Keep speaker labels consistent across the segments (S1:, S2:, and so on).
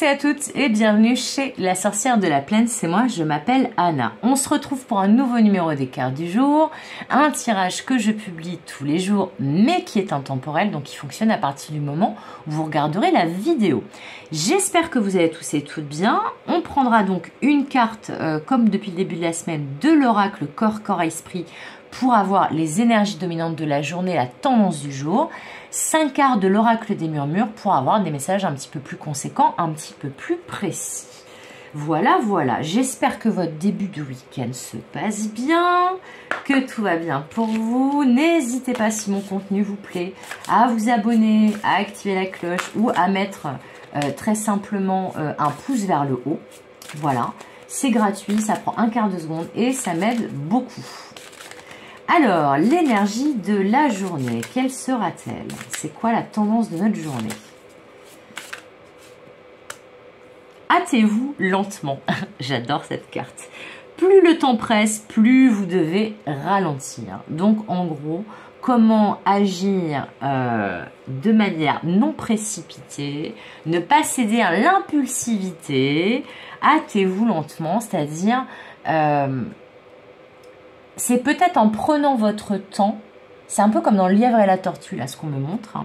S1: tous et à toutes et bienvenue chez La Sorcière de la Plaine, c'est moi, je m'appelle Anna. On se retrouve pour un nouveau numéro des cartes du jour, un tirage que je publie tous les jours mais qui est intemporel, donc qui fonctionne à partir du moment où vous regarderez la vidéo. J'espère que vous allez tous et toutes bien. On prendra donc une carte, comme depuis le début de la semaine, de l'oracle Corps-Corps-Esprit pour avoir les énergies dominantes de la journée, la tendance du jour. 5 cartes de l'oracle des murmures pour avoir des messages un petit peu plus conséquents, un petit peu plus précis. Voilà, voilà. J'espère que votre début de week-end se passe bien, que tout va bien pour vous. N'hésitez pas, si mon contenu vous plaît, à vous abonner, à activer la cloche ou à mettre très simplement un pouce vers le haut. Voilà, c'est gratuit, ça prend un quart de seconde et ça m'aide beaucoup. Alors, l'énergie de la journée, quelle sera-t-elle? C'est quoi la tendance de notre journée? Hâtez-vous lentement. J'adore cette carte. Plus le temps presse, plus vous devez ralentir. Donc, en gros, comment agir de manière non précipitée, ne pas céder à l'impulsivité. Hâtez-vous lentement, c'est-à-dire... c'est peut-être en prenant votre temps, c'est un peu comme dans le lièvre et la tortue, là, ce qu'on me montre,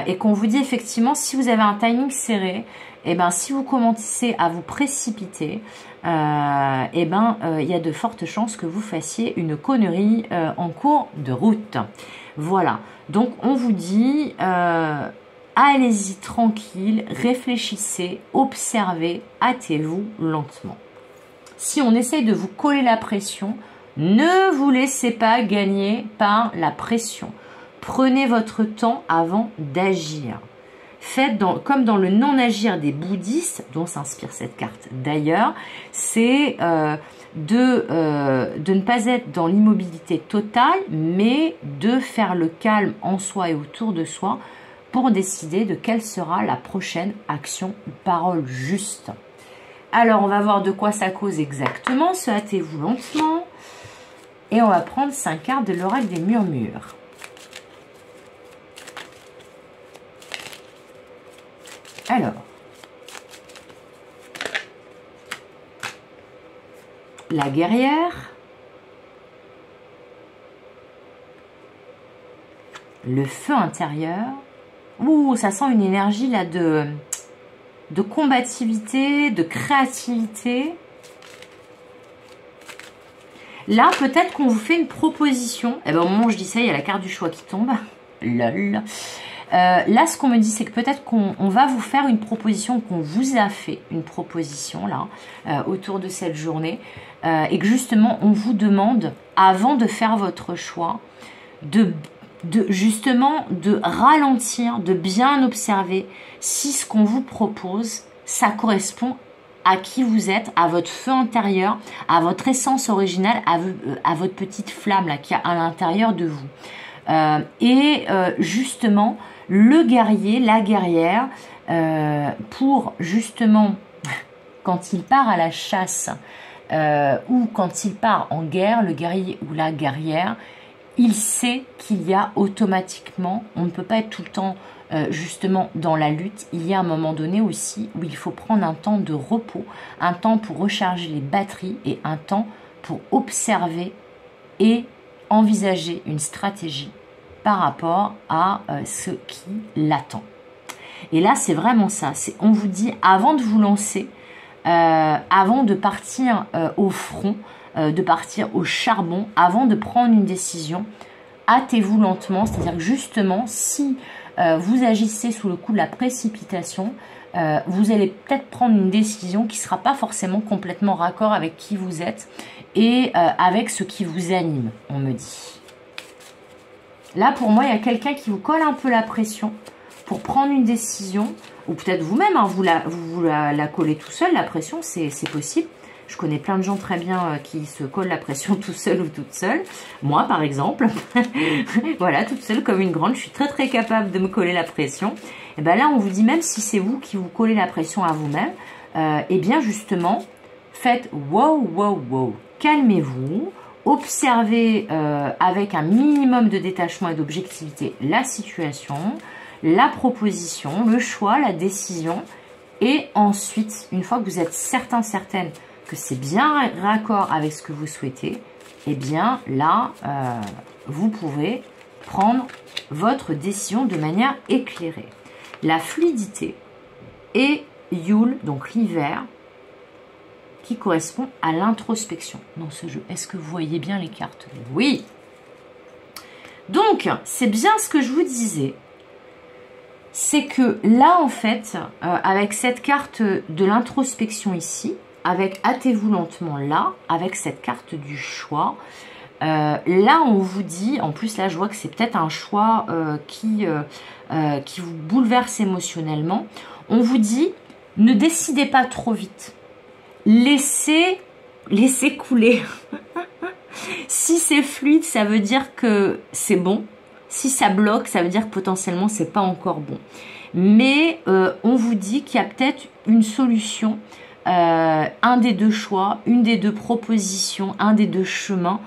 S1: et qu'on vous dit effectivement, si vous avez un timing serré, et ben, si vous commencez à vous précipiter, et ben, il y a de fortes chances que vous fassiez une connerie en cours de route. Voilà, donc on vous dit, allez-y tranquille, réfléchissez, observez, hâtez-vous lentement. Si on essaye de vous coller la pression, ne vous laissez pas gagner par la pression. Prenez votre temps avant d'agir. Faites comme dans le non-agir des bouddhistes, dont s'inspire cette carte d'ailleurs, c'est de ne pas être dans l'immobilité totale, mais de faire le calme en soi et autour de soi pour décider de quelle sera la prochaine action ou parole juste. Alors, on va voir de quoi ça cause exactement. Se hâtez-vous lentement. Et on va prendre 5 cartes de l'oracle des murmures. Alors, la guerrière, le feu intérieur. Ouh, ça sent une énergie là de combativité, de créativité. Là, peut-être qu'on vous fait une proposition. Et ben, au moment où je dis ça, il y a la carte du choix qui tombe. Lol. Là, ce qu'on me dit, c'est que peut-être qu'on va vous faire une proposition, qu'on vous a fait une proposition là, autour de cette journée. Et que justement, on vous demande, avant de faire votre choix, justement de ralentir, de bien observer si ce qu'on vous propose, ça correspond à qui vous êtes, à votre feu intérieur, à votre essence originale, à votre petite flamme là qui est à l'intérieur de vous. Justement, le guerrier, la guerrière, pour justement, quand il part à la chasse ou quand il part en guerre, le guerrier ou la guerrière, il sait qu'il y a automatiquement, on ne peut pas être tout le temps justement dans la lutte, il y a un moment donné aussi où il faut prendre un temps de repos, un temps pour recharger les batteries et un temps pour observer et envisager une stratégie par rapport à ce qui l'attend. Et là, c'est vraiment ça, on vous dit avant de vous lancer, avant de partir au front, de partir au charbon, avant de prendre une décision, hâtez-vous lentement, c'est-à-dire que justement, si vous agissez sous le coup de la précipitation, vous allez peut-être prendre une décision qui ne sera pas forcément complètement raccord avec qui vous êtes et avec ce qui vous anime, on me dit. Là, pour moi, il y a quelqu'un qui vous colle un peu la pression pour prendre une décision, ou peut-être vous-même, hein, vous la collez tout seul, la pression, c'est possible. Je connais plein de gens très bien qui se collent la pression tout seul ou toute seule. Moi, par exemple, voilà, toute seule comme une grande, je suis très très capable de me coller la pression. Et bien là, on vous dit même si c'est vous qui vous collez la pression à vous-même, et bien justement, faites wow, wow, wow, calmez-vous, observez avec un minimum de détachement et d'objectivité la situation, la proposition, le choix, la décision, Et ensuite, une fois que vous êtes certaine que c'est bien raccord avec ce que vous souhaitez, eh bien là, vous pouvez prendre votre décision de manière éclairée. La fluidité et Yule, donc l'hiver, qui correspond à l'introspection dans ce jeu. Est-ce que vous voyez bien les cartes? Oui. Donc, c'est bien ce que je vous disais. C'est que là, en fait, avec cette carte de l'introspection ici, avec hâtez-vous lentement là, avec cette carte du choix, là, on vous dit, en plus là, je vois que c'est peut-être un choix qui vous bouleverse émotionnellement. On vous dit, ne décidez pas trop vite. Laissez couler. Si c'est fluide, ça veut dire que c'est bon. Si ça bloque, ça veut dire que potentiellement, c'est pas encore bon. Mais on vous dit qu'il y a peut-être une solution, un des deux choix, une des deux propositions, un des deux chemins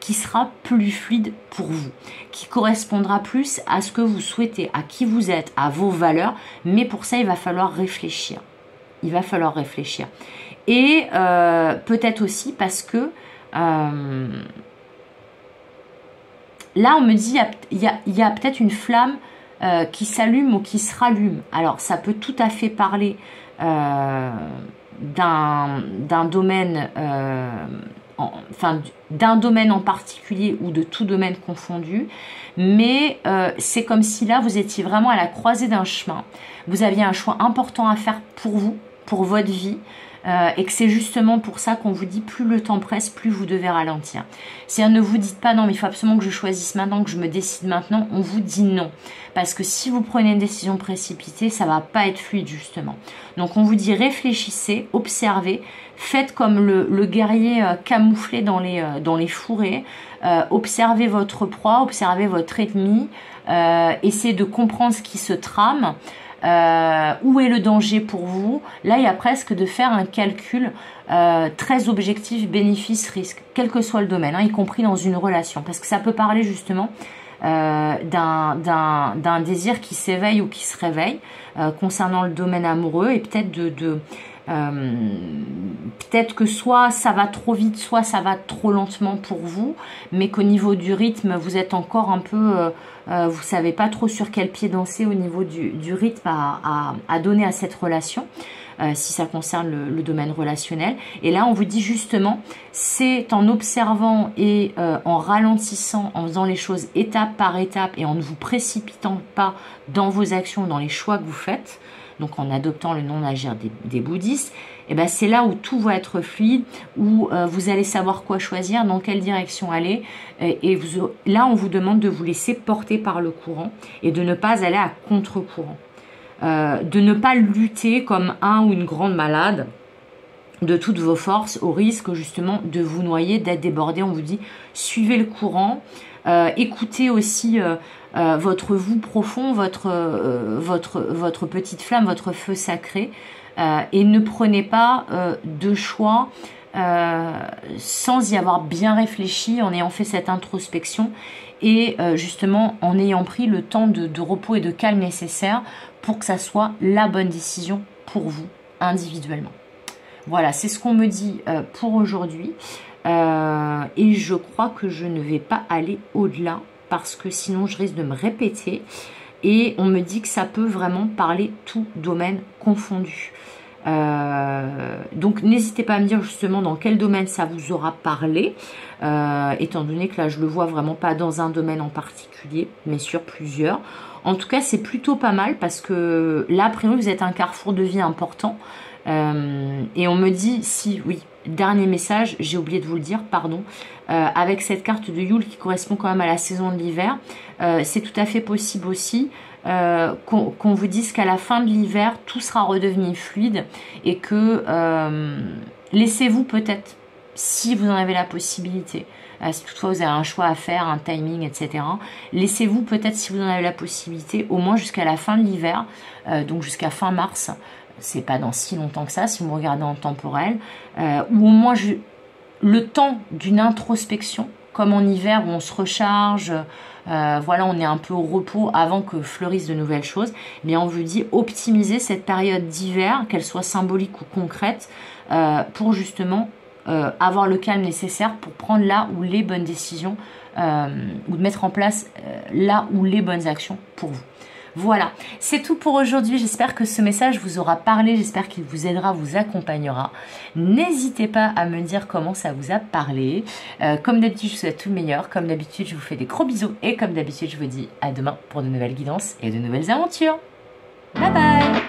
S1: qui sera plus fluide pour vous, qui correspondra plus à ce que vous souhaitez, à qui vous êtes, à vos valeurs. Mais pour ça, il va falloir réfléchir. Il va falloir réfléchir. Et peut-être aussi parce que là, on me dit il y a peut-être une flamme qui s'allume ou qui se rallume. Alors, ça peut tout à fait parler d'un domaine, d'un domaine en particulier ou de tout domaine confondu. Mais c'est comme si là, vous étiez vraiment à la croisée d'un chemin. Vous aviez un choix important à faire pour vous, pour votre vie. Et que c'est justement pour ça qu'on vous dit plus le temps presse, plus vous devez ralentir. C'est-à-dire, ne vous dites pas non, mais il faut absolument que je choisisse maintenant, que je me décide maintenant. On vous dit non. Parce que si vous prenez une décision précipitée, ça va pas être fluide justement. Donc on vous dit réfléchissez, observez, faites comme le guerrier camouflé dans les fourrés. Observez votre proie, observez votre ennemi, essayez de comprendre ce qui se trame. Où est le danger pour vous? Là, il y a presque de faire un calcul très objectif, bénéfice-risque, quel que soit le domaine, hein, y compris dans une relation. Parce que ça peut parler justement d'un désir qui s'éveille ou qui se réveille concernant le domaine amoureux et peut-être peut-être que soit ça va trop vite, soit ça va trop lentement pour vous, mais qu'au niveau du rythme, vous êtes encore un peu, vous savez pas trop sur quel pied danser au niveau du rythme à donner à cette relation, si ça concerne le domaine relationnel. Et là, on vous dit justement, c'est en observant et en ralentissant, en faisant les choses étape par étape et en ne vous précipitant pas dans vos actions, dans les choix que vous faites, donc en adoptant le non-agir des bouddhistes, et ben c'est là où tout va être fluide, où vous allez savoir quoi choisir, dans quelle direction aller, et là on vous demande de vous laisser porter par le courant et de ne pas aller à contre-courant, de ne pas lutter comme un ou une grande malade de toutes vos forces au risque justement de vous noyer, d'être débordé. On vous dit suivez le courant, écoutez aussi votre vous profond, votre petite flamme, votre feu sacré, et ne prenez pas de choix sans y avoir bien réfléchi, en ayant fait cette introspection et justement en ayant pris le temps de repos et de calme nécessaire pour que ça soit la bonne décision pour vous individuellement. Voilà, c'est ce qu'on me dit pour aujourd'hui. Et je crois que je ne vais pas aller au-delà parce que sinon je risque de me répéter. Et on me dit que ça peut vraiment parler tout domaine confondu. Donc n'hésitez pas à me dire justement dans quel domaine ça vous aura parlé, étant donné que là je le vois vraiment pas dans un domaine en particulier, mais sur plusieurs. En tout cas c'est plutôt pas mal parce que là a priori vous êtes un carrefour de vie important. Et on me dit, si, oui, dernier message, j'ai oublié de vous le dire, pardon, avec cette carte de Yule qui correspond quand même à la saison de l'hiver, c'est tout à fait possible aussi qu'on vous dise qu'à la fin de l'hiver, tout sera redevenu fluide et que laissez-vous peut-être, si vous en avez la possibilité, si toutefois vous avez un choix à faire, un timing, etc., laissez-vous peut-être, si vous en avez la possibilité, au moins jusqu'à la fin de l'hiver, donc jusqu'à fin mars, c'est pas dans si longtemps que ça, si vous regardez en temporel, ou au moins le temps d'une introspection comme en hiver où on se recharge, voilà, on est un peu au repos avant que fleurissent de nouvelles choses, mais on vous dit optimiser cette période d'hiver, qu'elle soit symbolique ou concrète, pour justement avoir le calme nécessaire pour prendre là où les bonnes décisions ou de mettre en place là où les bonnes actions pour vous. Voilà, c'est tout pour aujourd'hui. J'espère que ce message vous aura parlé, j'espère qu'il vous aidera, vous accompagnera. N'hésitez pas à me dire comment ça vous a parlé. Comme d'habitude, je vous souhaite tout le meilleur. Comme d'habitude, je vous fais des gros bisous. Et comme d'habitude, je vous dis à demain pour de nouvelles guidances et de nouvelles aventures. Bye bye!